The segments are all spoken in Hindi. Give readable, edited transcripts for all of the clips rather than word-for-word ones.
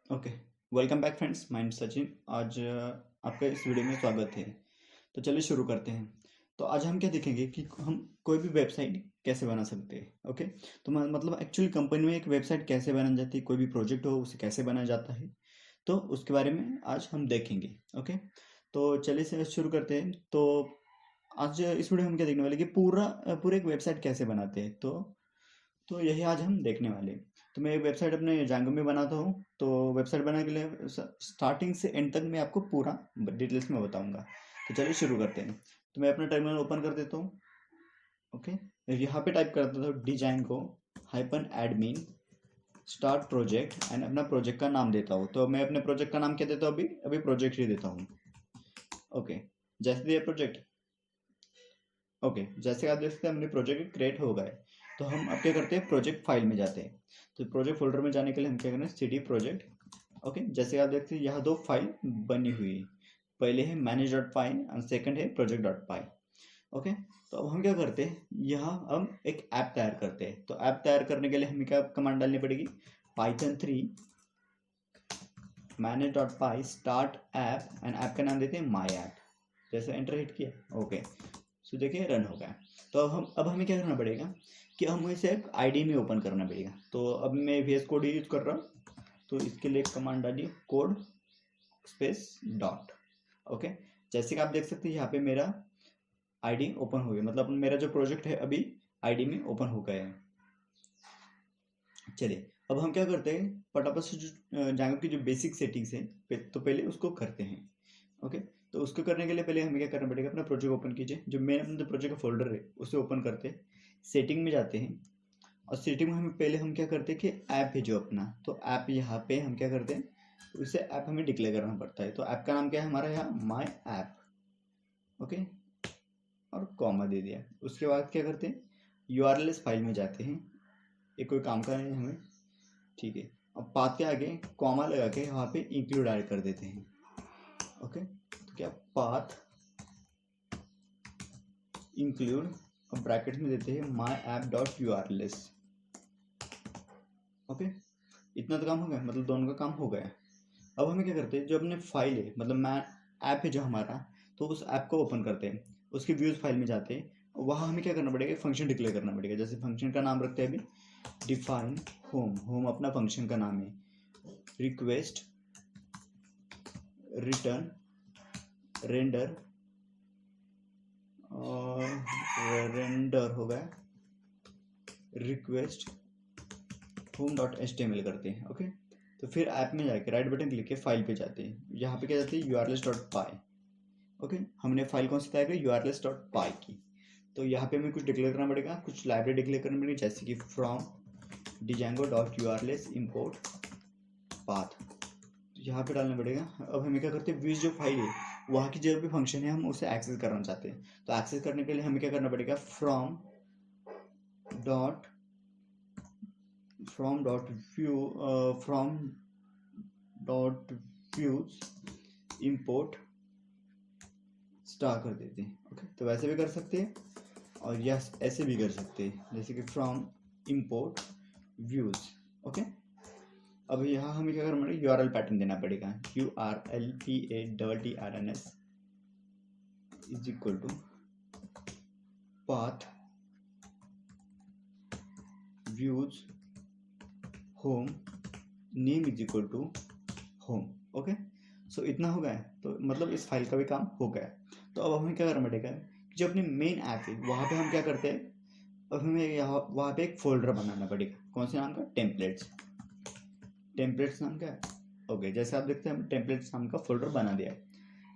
Okay. Welcome back friends, my name Sachin. आज आपका इस वीडियो में स्वागत है। तो चलिए शुरू करते हैं। तो आज हम क्या देखेंगे कि हम कोई भी वेबसाइट कैसे बना सकते हैं। ओके। तो मतलब एक्चुअली कंपनी में एक वेबसाइट कैसे बनाई जाती है, कोई भी प्रोजेक्ट हो उसे कैसे बनाया जाता है, तो उसके बारे में आज हम देखेंगे। ओके। तो चलिए से शुरू करते हैं। तो आज इस वीडियो में हम क्या देखने वाले कि पूरे एक वेबसाइट कैसे बनाते हैं। तो यही आज हम देखने वाले हैं। तो मैं एक वेबसाइट अपने जांगो में बनाता हूँ। तो वेबसाइट बनाने के लिए स्टार्टिंग से एंड तक मैं आपको पूरा डिटेल्स में बताऊंगा। तो चलिए शुरू करते हैं। तो मैं अपना टर्मिनल ओपन कर देता हूँ। ओके। यहाँ पे टाइप कर देता हूँ डिजांगो -admin स्टार्ट प्रोजेक्ट एंड अपना प्रोजेक्ट का नाम देता हूँ। तो मैं अपने प्रोजेक्ट का नाम क्या देता हूँ, अभी अभी प्रोजेक्ट ही देता हूँ। ओके। जैसे दिया प्रोजेक्ट। ओके। जैसे आप देख सकते हैं अपने प्रोजेक्ट क्रिएट हो गए। तो हम अब क्या करते हैं, प्रोजेक्ट फाइल में जाते हैं। तो प्रोजेक्ट फोल्डर में जाने के लिए हम क्या करें, cd प्रोजेक्ट। ओके। जैसे आप देखते हैं यहाँ दो फाइल बनी हुई है। पहले है manage.py और सेकंड है project.py। ओके। तो अब हम क्या करते हैं, यहाँ हम एक ऐप तैयार करते हैं। तो ऐप तैयार करने के लिए हमें क्या कमांड डालनी पड़ेगी, python 3 manage.py start app and app का नाम देते हैं माई ऐप। जैसे एंटर हिट किया। ओके। सो देखिए रन हो गया। तो अब हमें क्या करना पड़ेगा कि हमें इसे एक आईडी में ओपन करना पड़ेगा। तो अब मैं VS कोड यूज कर रहा हूँ। तो इसके लिए कमांड डालिए कोड स्पेस डॉट। ओके। जैसे कि आप देख सकते हैं यहाँ पे मेरा आईडी ओपन हो गया, मतलब मेरा जो प्रोजेक्ट है अभी आईडी में ओपन हो गया है। चलिए अब हम क्या करते हैं, फटाफट से जो जांगो की जो बेसिक सेटिंग्स है तो पहले उसको करते हैं। ओके। तो उसको करने के लिए पहले हमें क्या करना पड़ेगा, अपना प्रोजेक्ट ओपन कीजिए। जो मेन अपना प्रोजेक्ट का फोल्डर है उसे ओपन करते हैं, सेटिंग में जाते हैं। और सेटिंग में हमें पहले हम क्या करते हैं कि ऐप है जो अपना, तो ऐप यहाँ पे हम क्या करते हैं, उसे ऐप हमें डिक्लेयर करना पड़ता है। तो ऐप का नाम क्या है हमारा, यहाँ माई ऐप। ओके। और कॉमा दे दिया। उसके बाद क्या करते हैं, URLs फाइल में जाते हैं। ये कोई काम का नहीं है हमें, ठीक है। अब पाथ के आगे कॉमा लगा के वहाँ पे इंक्लूड ऐड कर देते हैं। ओके। तो क्या पाथ इंक्लूड, अब ब्रैकेट में देते हैं my app dot URLs। Okay. इतना तो काम हो गया, मतलब दोनों का काम हो गया। अब हमें क्या करते हैं, जो अपने फाइल है मतलब मैं ऐप है जो हमारा, तो उस ऐप को ओपन करते हैं। उसकी व्यूज फाइल में जाते हैं। वहाँ हमें क्या करना पड़ेगा, फंक्शन डिक्लेयर करना पड़ेगा। जैसे फंक्शन का नाम रखते हैं अभी डिफाइन होम। होम अपना फंक्शन का नाम है। रिक्वेस्ट रिटर्न रेंडर और रेंडर हो गया रिक्वेस्ट होम डॉट HTML करते हैं। ओके। तो फिर ऐप में जाके राइट बटन क्लिक के फाइल पे जाते हैं। यहाँ पे क्या जाती है urls.py। ओके। हमने फाइल कौन सी तैयार करी, urls.py की। तो यहाँ पे हमें कुछ डिक्लेयर करना पड़ेगा, कुछ लाइब्रेरी डिक्लेयर करनी पड़ेगी, जैसे कि फ्रॉम django.urls import path। तो यहाँ पे डालना पड़ेगा। अब हमें क्या करते हैं, व्यूज जो फाइल है वहाँ की जो भी फंक्शन है हम उसे एक्सेस करना चाहते हैं। तो एक्सेस करने के लिए हमें क्या करना पड़ेगा, dot from dot view from dot views import star कर देते हैं। ओके। तो वैसे भी कर सकते हैं और यस ऐसे भी कर सकते हैं, जैसे कि फ्रॉम इम्पोर्ट व्यूज। ओके। अब यहाँ हमें क्या करना पड़ेगा, URL पैटर्न देना पड़ेगा। URLPATTRNS is equal to path views home name is equal to home. Okay. So इतना हो गया। तो मतलब इस फाइल का भी काम हो गया। तो अब हमें क्या करना पड़ेगा, जो अपनी मेन ऐप है वहाँ पे हम क्या करते हैं, अब हमें यहाँ वहाँ पे एक फोल्डर बनाना पड़ेगा। कौन से नाम का, टेम्पलेट्स। टेम्पलेट्स नाम का है। ओके। जैसे आप देखते हैं हम टेम्पलेट्स नाम का फोल्डर बना दिया है।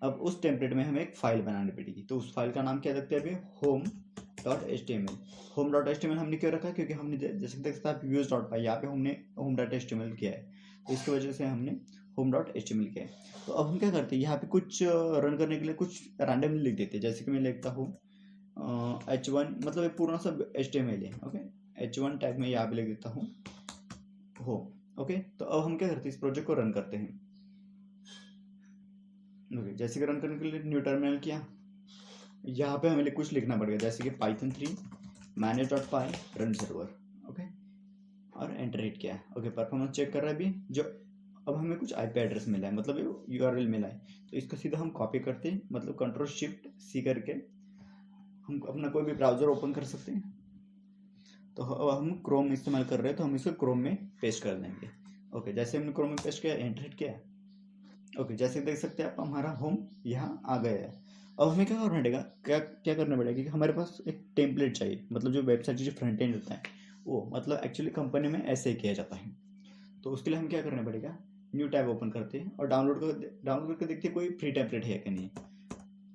अब उस टेम्पलेट में हमें एक फाइल बनानी पड़ेगी। तो उस फाइल का नाम क्या रखते हैं अभी, home.html। home.html हमने क्यों रखा, क्योंकि हमने जैसे देख सकते हैं आप views.py, यहाँ पे हमने home.html किया है। तो इसकी वजह से हमने home.html किया है। तो अब हम क्या करते हैं, यहाँ पे कुछ रन करने के लिए कुछ रैंडमली लिख देते हैं। जैसे कि मैं लिखता हूँ H1, मतलब ये पूरा सब HTML है। ओके। H1 टैग में यहाँ पे लिख देता हूँ home। ओके। तो अब हम क्या करते हैं, इस प्रोजेक्ट को रन करते हैं। ओके। जैसे कि रन करने के लिए न्यू टर्मिनल किया। यहाँ पे हमें कुछ लिखना पड़ेगा, जैसे कि python 3 manage.py run server. Okay. और एंटर हिट किया। ओके। परफॉर्मेंस चेक कर रहा है अभी, जो अब हमें कुछ आईपी एड्रेस मिला है, मतलब यूआरएल मिला है, तो इसको सीधा हम कॉपी करते हैं, मतलब कंट्रोल शिफ्ट सी करके हम अपना कोई भी ब्राउज़र ओपन कर सकते हैं। तो हम क्रोम इस्तेमाल कर रहे हैं, तो हम इसको क्रोम में पेस्ट कर देंगे। ओके, जैसे हमने क्रोम में पेस्ट किया, एंटर हिट किया। ओके, जैसे देख सकते हैं आप, हमारा होम यहाँ आ गया है। अब हमें क्या करना पड़ेगा, क्या क्या करना पड़ेगा कि हमारे पास एक टेम्पलेट चाहिए, मतलब जो वेबसाइट जो फ्रंट एंड होता है वो, मतलब एक्चुअली कंपनी में ऐसे ही किया जाता है। तो उसके लिए हम क्या करना पड़ेगा, न्यू टैब ओपन करते हैं और डाउनलोड करके देखते हैं कोई फ्री टेम्पलेट है कि नहीं।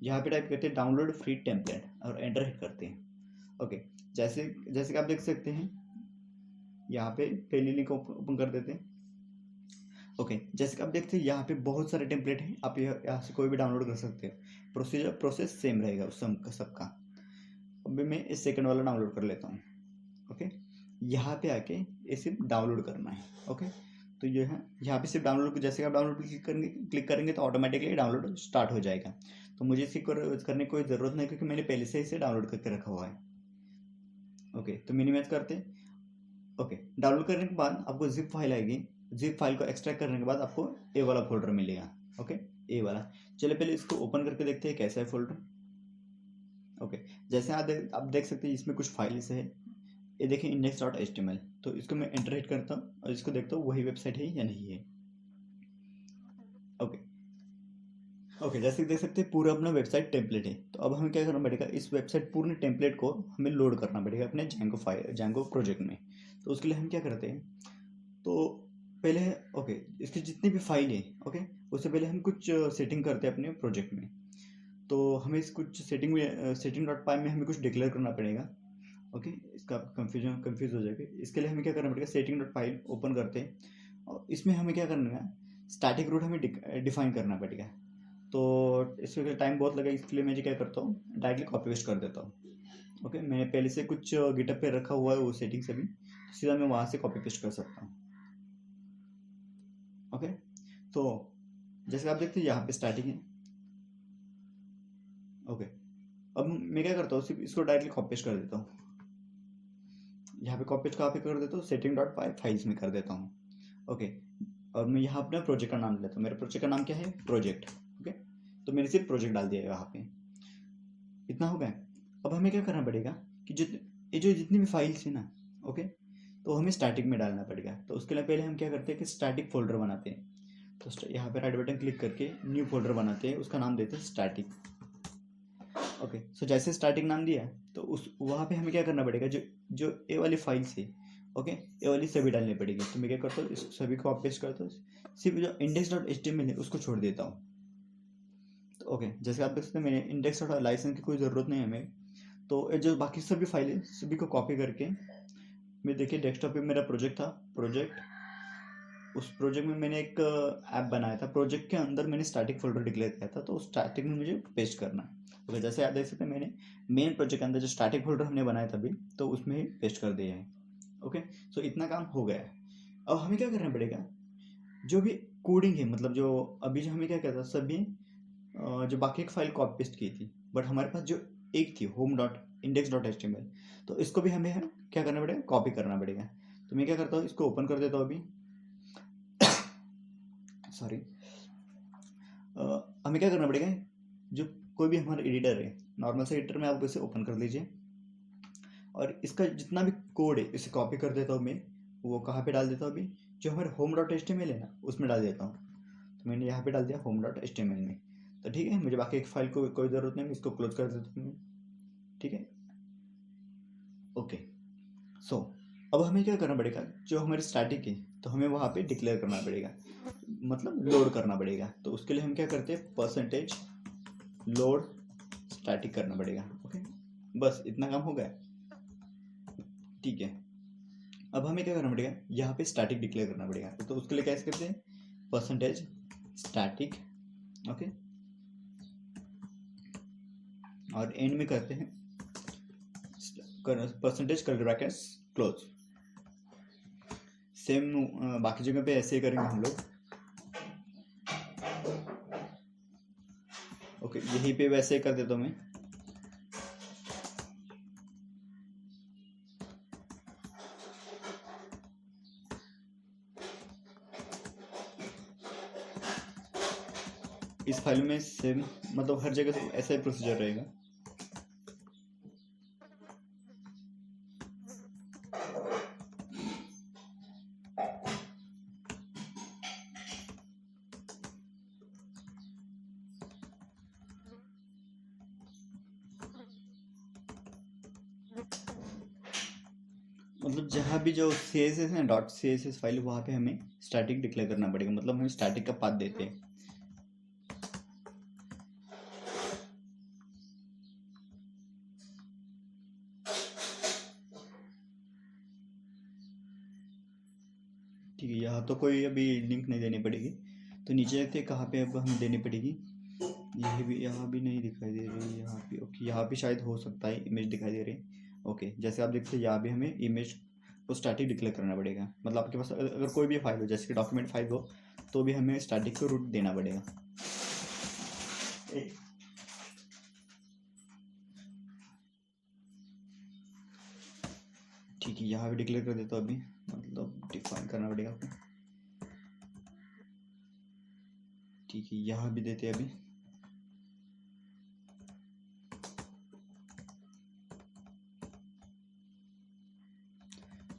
यहाँ पे टाइप करते हैं डाउनलोड फ्री टेम्पलेट और एंटर हिट करते हैं। ओके, जैसे जैसे कि आप देख सकते हैं, यहाँ पे पहली लिंक ओपन कर देते हैं। ओके, जैसे कि आप देखते हैं यहाँ पे बहुत सारे टेम्पलेट हैं, आप यहाँ से कोई भी डाउनलोड कर सकते हो। प्रोसेस सेम रहेगा उस सबका। अभी मैं इस सेकंड वाला डाउनलोड कर लेता हूँ। ओके, यहाँ पे आके ये सिर्फ डाउनलोड करना है। ओके, तो ये है, यहाँ पे सिर्फ डाउनलोड, जैसे आप डाउनलोड क्लिक करेंगे तो ऑटोमेटिकली डाउनलोड स्टार्ट हो जाएगा। तो मुझे इसकी करने की कोई ज़रूरत नहीं, क्योंकि मैंने पहले से इसे डाउनलोड करके रखा हुआ है। ओके, तो मिनिमाइज करते हैं। ओके, डाउनलोड करने के बाद आपको जिप फाइल आएगी। जिप फाइल को एक्सट्रैक्ट करने के बाद आपको ए वाला फोल्डर मिलेगा। ओके, ए वाला। चलिए पहले इसको ओपन करके देखते हैं कैसा है फोल्डर। ओके, जैसे आप देख सकते हैं इसमें कुछ फाइल्स है। ये देखिए index.html, तो इसको मैं एंटर हिट करता हूँ और इसको देखता हूँ वही वेबसाइट है या नहीं है। ओके, ओके, जैसे कि देख सकते हैं पूरा अपना वेबसाइट टेम्पलेट है। तो अब हमें क्या करना पड़ेगा, इस वेबसाइट पूर्ण टेम्पलेट को हमें लोड करना पड़ेगा अपने जैंगो प्रोजेक्ट में। तो उसके लिए हम क्या करते हैं, तो पहले, ओके, इसकी जितनी भी फाइल है, ओके, उससे पहले हम कुछ सेटिंग करते हैं अपने प्रोजेक्ट में। तो हमें इस कुछ सेटिंग डॉट पाई में हमें कुछ डिक्लेयर करना पड़ेगा। ओके, इसका कंफ्यूज हो जाएगा। इसके लिए हमें क्या करना पड़ेगा, सेटिंग डॉट फाइल ओपन करते हैं और इसमें हमें क्या करना है, स्टैटिक रूट हमें डिफाइन करना पड़ेगा। तो इसके टाइम बहुत लगेगा, इसके लिए मैं क्या करता हूँ, डायरेक्टली कॉपी पेस्ट कर देता हूँ। ओके, मैंने पहले से कुछ गिटअप पे रखा हुआ है वो सेटिंग से भी, तो सीधा मैं वहाँ से कॉपी पेस्ट कर सकता हूँ। ओके, तो जैसे आप देखते हैं यहाँ पे स्टार्टिंग है। ओके, अब मैं क्या करता हूँ, सिर्फ इसको डायरेक्टली कॉपी पेस्ट कर देता हूँ। यहाँ पे कॉपी पेस्ट कहाँ पे कर देता हूँ, सेटिंग डॉट पाई फाइल्स में कर देता हूँ। ओके, और मैं यहाँ अपना प्रोजेक्ट का नाम लेता हूँ। मेरा प्रोजेक्ट का नाम क्या है, प्रोजेक्ट। ओके, तो मैंने सिर्फ प्रोजेक्ट डाल दिया है यहाँ पे। इतना हो गया। अब हमें क्या करना पड़ेगा कि ये जो जितनी भी फाइल्स है ना, ओके, तो हमें स्टैटिक में डालना पड़ेगा। तो उसके लिए पहले हम क्या करते हैं कि स्टैटिक फोल्डर बनाते हैं। तो यहाँ पे राइट बटन क्लिक करके न्यू फोल्डर बनाते हैं, उसका नाम देते हैं स्टैटिक। ओके, सो जैसे स्टैटिक नाम दिया तो उस वहाँ पे हमें क्या करना पड़ेगा, जो जो ए वाली फाइल्स है, ओके, ए वाली सभी डालनी पड़ेगी। तो मैं क्या करता हूँ, इस सभी को कॉपी पेस्ट करता हूँ, सिर्फ जो index.html है उसको छोड़ देता हूँ। तो ओके, जैसे आप देख सकते हैं मैंने इंडेक्स डॉट लाइसेंस की कोई ज़रूरत नहीं है हमें। तो ये जो बाकी सभी फाइल है सभी को कॉपी करके, मैं देखिए डेस्कटॉप पे मेरा प्रोजेक्ट था, प्रोजेक्ट, उस प्रोजेक्ट में मैंने एक ऐप बनाया था। प्रोजेक्ट के अंदर मैंने स्टैटिक फोल्डर डिक्लेयर किया था, तो स्टैटिक में मुझे पेस्ट करना है। ओके, जैसे आप देख सकते हैं मैंने मेन प्रोजेक्ट के अंदर जो स्टैटिक फोल्डर हमने बनाया था अभी, तो उसमें ही पेस्ट कर दिया है। ओके, सो इतना काम हो गया है। अब हमें क्या करना पड़ेगा, जो भी कोडिंग है, मतलब जो अभी जो हमें क्या कहता था सभी, जो बाकी एक फाइल कॉपी पेस्ट की थी, बट हमारे पास जो एक थी home dot index dot H तो इसको भी हमें क्या करना पड़ेगा, कॉपी करना पड़ेगा। तो मैं क्या करता हूँ, इसको ओपन कर देता हूँ अभी। सॉरी, हमें क्या करना पड़ेगा, जो कोई भी हमारा एडिटर है, नॉर्मल से एडिटर में आप इसे ओपन कर लीजिए और इसका जितना भी कोड है इसे कॉपी कर देता हूँ मैं। वो कहाँ पे डाल देता हूँ अभी, जो हमारे होम डॉट एच है ना उसमें डाल देता हूँ। तो मैंने यहाँ पे डाल दिया होम डॉट एच में। तो ठीक है, मुझे बाकी एक फाइल को कोई ज़रूरत नहीं, मैं इसको क्लोज कर देता हूँ। ठीक है, ओके, सो अब हमें क्या करना पड़ेगा, जो हमारी स्टैटिक है तो हमें वहाँ पे डिक्लेयर करना पड़ेगा, मतलब लोड करना पड़ेगा। तो उसके लिए हम क्या करते हैं, परसेंटेज लोड स्टैटिक करना पड़ेगा। ओके, बस इतना काम हो गया। ठीक है, अब हमें क्या करना पड़ेगा, यहाँ पे स्टैटिक डिक्लेयर करना पड़ेगा। तो उसके लिए कैसे करते हैं, परसेंटेज स्टैटिक, ओके, और एंड में करते हैं percentage curly brackets close. Same बाकी जगह पे ऐसे ही करेंगे हम लोग। ओके, यहीं पे वैसे ही कर देता हूँ मैं। इस फाइल में सेम मतलब हर जगह से ऐसा ही प्रोसीजर रहेगा। मतलब जहाँ भी जो सी एस एस है dot C S S file, वहाँ पे हमें स्टैटिक डिक्लेयर करना पड़ेगा। मतलब हम स्टैटिक का पाथ देते हैं। ठीक है, यहाँ तो कोई अभी लिंक नहीं देनी पड़ेगी। तो नीचे देखते हैं कहाँ पे अब हमें देनी पड़ेगी। यही भी यहाँ भी नहीं दिखाई दे रही, यहाँ पे ओके, यहाँ भी शायद हो सकता है इमेज दिखाई दे रही। ओके, जैसे आप देखते हैं यहाँ भी हमें इमेज को स्टैटिक डिक्लेयर करना पड़ेगा। मतलब आपके पास अगर कोई भी फाइल हो, जैसे कि डॉक्यूमेंट फाइल हो, तो भी हमें स्टैटिक को रूट देना पड़ेगा। ठीक है, यहाँ भी डिक्लेयर कर देता हूँ अभी, मतलब डिफाइन करना पड़ेगा आपको। ठीक है, यहाँ भी देते हैं अभी।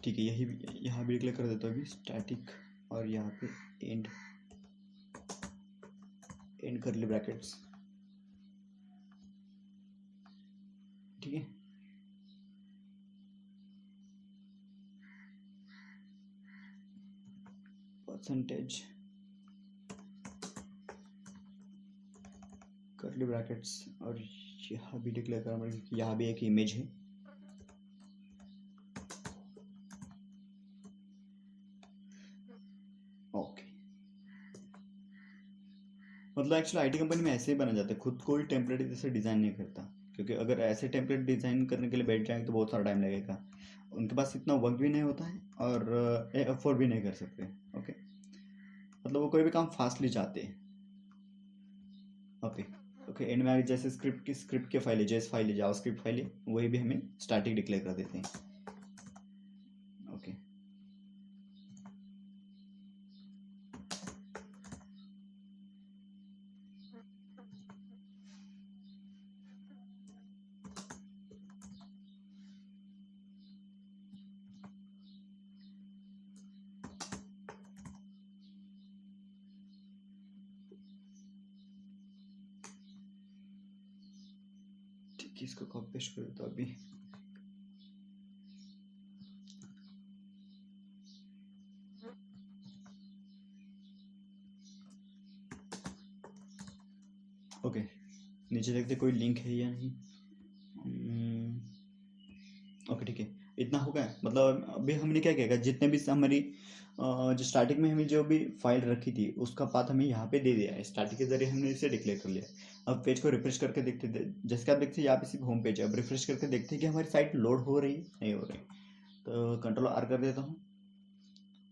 ठीक है, यही यहाँ भी डिक्लेयर कर देता हूँ अभी स्टैटिक, और यहाँ पे एंड करली ब्रैकेट्स। ठीक है, परसेंटेज करली ब्रैकेट्स, और यहाँ भी डिक्लेयर करना पड़ेगा कि यहाँ भी एक इमेज है। ओके, मतलब एक्चुअली आईटी कंपनी में ऐसे ही बना जाता है, खुद कोई टेम्पलेट जैसे डिज़ाइन नहीं करता, क्योंकि अगर ऐसे टेम्पलेट डिज़ाइन करने के लिए बैठ जाएंगे तो बहुत सारा टाइम लगेगा। उनके पास इतना वर्क भी नहीं होता है और अफोर्ड भी नहीं कर सकते। ओके, मतलब वो कोई भी काम फास्टली चाहते हैं। ओके ओके, एंड में जैसे स्क्रिप्ट की फाइल है, जेस फाइल है, जावास्क्रिप्ट फाइल है, वही भी हमें स्टैटिक डिक्लेयर कर देते हैं। ओके, ठीक है, इसको कॉपी पेस्ट कर देता हूँ अभी। ओके, नीचे देखते कोई लिंक है या नहीं। ओके ठीक है, इतना हो गया। मतलब अभी हमने क्या किया, जितने भी हमारी जो स्टार्टिंग में हमें जो भी फाइल रखी थी उसका पाथ हमें यहाँ पे दे दिया है, स्टार्टिंग के जरिए हमने इसे डिक्लेयर कर लिया। अब पेज को रिफ्रेश करके देखते थे, जैसे कि आप देखते हैं यहाँ पे सिर्फ होम पेज है। अब रिफ्रेश करके देखते हैं कि हमारी साइट लोड हो रही है नहीं हो रही। तो कंट्रोल आर कर देता हूँ।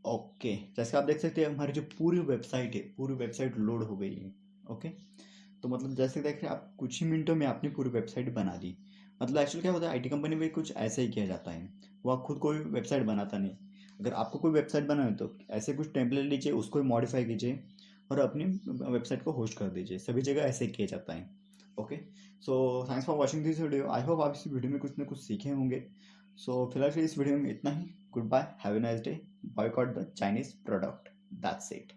ओके, जैसे आप देख सकते हैं हमारी जो पूरी वेबसाइट है, पूरी वेबसाइट लोड हो गई है। ओके, तो मतलब जैसे देख रहे हैं आप, कुछ ही मिनटों में आपने पूरी वेबसाइट बना दी। मतलब एक्चुअली क्या होता है, आईटी कंपनी में कुछ ऐसा ही किया जाता है। वो आप खुद कोई वेबसाइट बनाता नहीं। अगर आपको कोई वेबसाइट बनाना है तो ऐसे कुछ टेम्पलेट लीजिए, उसको मॉडिफाई कीजिए और अपनी वेबसाइट को होस्ट कर दीजिए। सभी जगह ऐसे ही किया जाता है। Okay, so thanks for watching this video. I hope आप इस वीडियो में कुछ ना कुछ सीखे होंगे। सो फिलहाल के इस वीडियो में इतना ही। Goodbye, have a nice day. Boycott the Chinese product, that's it.